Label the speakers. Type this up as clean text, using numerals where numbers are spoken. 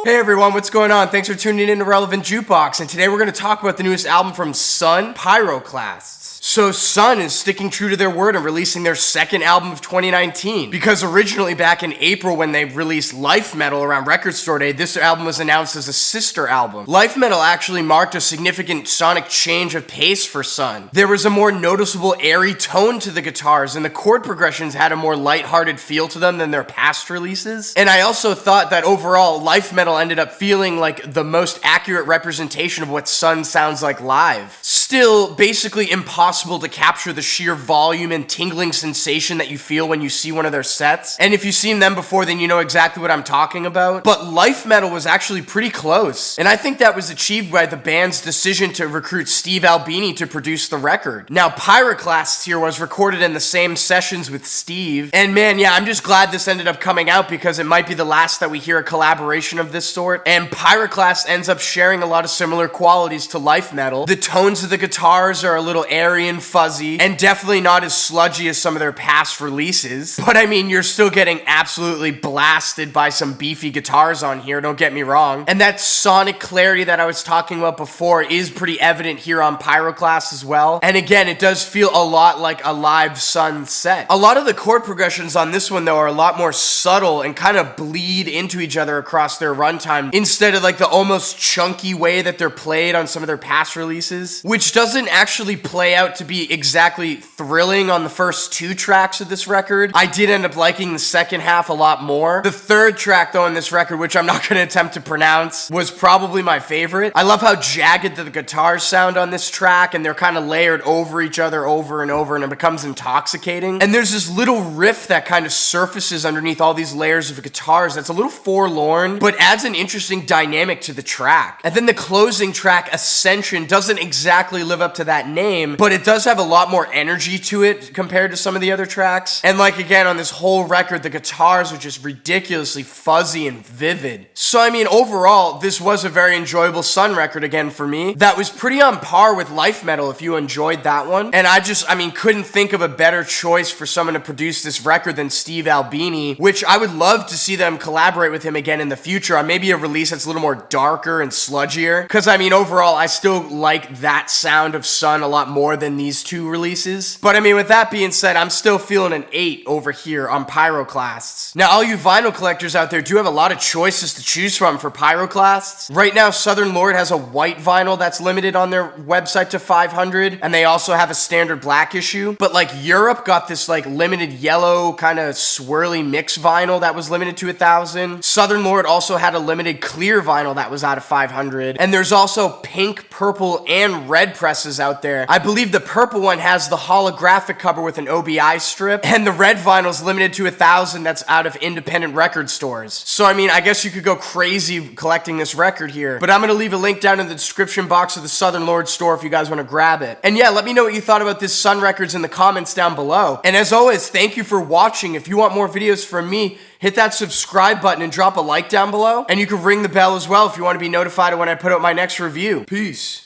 Speaker 1: Hey everyone, what's going on? Thanks for tuning in to Relevant Jukebox, and today we're going to talk about the newest album from Sunn, Pyroclasts. So Sunn is sticking true to their word and releasing their second album of 2019. Because originally back in April when they released Life Metal around Record Store Day, this album was announced as a sister album. Life Metal actually marked a significant sonic change of pace for Sunn. There was a more noticeable airy tone to the guitars, and the chord progressions had a more lighthearted feel to them than their past releases. And I also thought that overall, Life Metal ended up feeling like the most accurate representation of what Sunn sounds like live. Still, basically impossible to capture the sheer volume and tingling sensation that you feel when you see one of their sets. And if you've seen them before, then you know exactly what I'm talking about. But Life Metal was actually pretty close. And I think that was achieved by the band's decision to recruit Steve Albini to produce the record. Now, Pyroclasts here was recorded in the same sessions with Steve. And man, yeah, I'm just glad this ended up coming out because it might be the last that we hear a collaboration of this sort. And Pyroclasts ends up sharing a lot of similar qualities to Life Metal. The tones of the guitars are a little airy and fuzzy, and definitely not as sludgy as some of their past releases. But I mean, you're still getting absolutely blasted by some beefy guitars on here, don't get me wrong. And that sonic clarity that I was talking about before is pretty evident here on Pyroclast as well. And again, it does feel a lot like a live Sunn set. A lot of the chord progressions on this one though are a lot more subtle and kind of bleed into each other across their runtime, instead of like the almost chunky way that they're played on some of their past releases, which doesn't actually play out to be exactly thrilling on the first two tracks of this record. I did end up liking the second half a lot more. The third track though on this record, which I'm not going to attempt to pronounce, was probably my favorite. I love how jagged the guitars sound on this track, and they're kind of layered over each other over and over, and it becomes intoxicating. And there's this little riff that kind of surfaces underneath all these layers of guitars that's a little forlorn, but adds an interesting dynamic to the track. And then the closing track, Ascension, doesn't exactly live up to that name, but it does have a lot more energy to it compared to some of the other tracks. And like again, on this whole record, the guitars are just ridiculously fuzzy and vivid. So I mean, overall, this was a very enjoyable Sunn record again for me. That was pretty on par with Life Metal if you enjoyed that one. And I mean, couldn't think of a better choice for someone to produce this record than Steve Albini, which I would love to see them collaborate with him again in the future on maybe a release that's a little more darker and sludgier. Because I mean, overall, I still like that sound of Sunn a lot more than these two releases. But I mean, with that being said, I'm still feeling an 8 over here on Pyroclasts. Now, all you vinyl collectors out there do have a lot of choices to choose from for Pyroclasts. Right now, Southern Lord has a white vinyl that's limited on their website to 500, and they also have a standard black issue. But like Europe got this like limited yellow kind of swirly mix vinyl that was limited to 1,000. Southern Lord also had a limited clear vinyl that was out of 500. And there's also pink, purple, and red presses out there. I believe the purple one has the holographic cover with an OBI strip, and the red vinyl is limited to 1,000 that's out of independent record stores. So I mean, I guess you could go crazy collecting this record here, but I'm gonna leave a link down in the description box of the Southern Lord store if you guys want to grab it. And yeah, let me know what you thought about this Sunn records in the comments down below. And as always, thank you for watching. If you want more videos from me, hit that subscribe button and drop a like down below, and you can ring the bell as well if you want to be notified of when I put out my next review. Peace.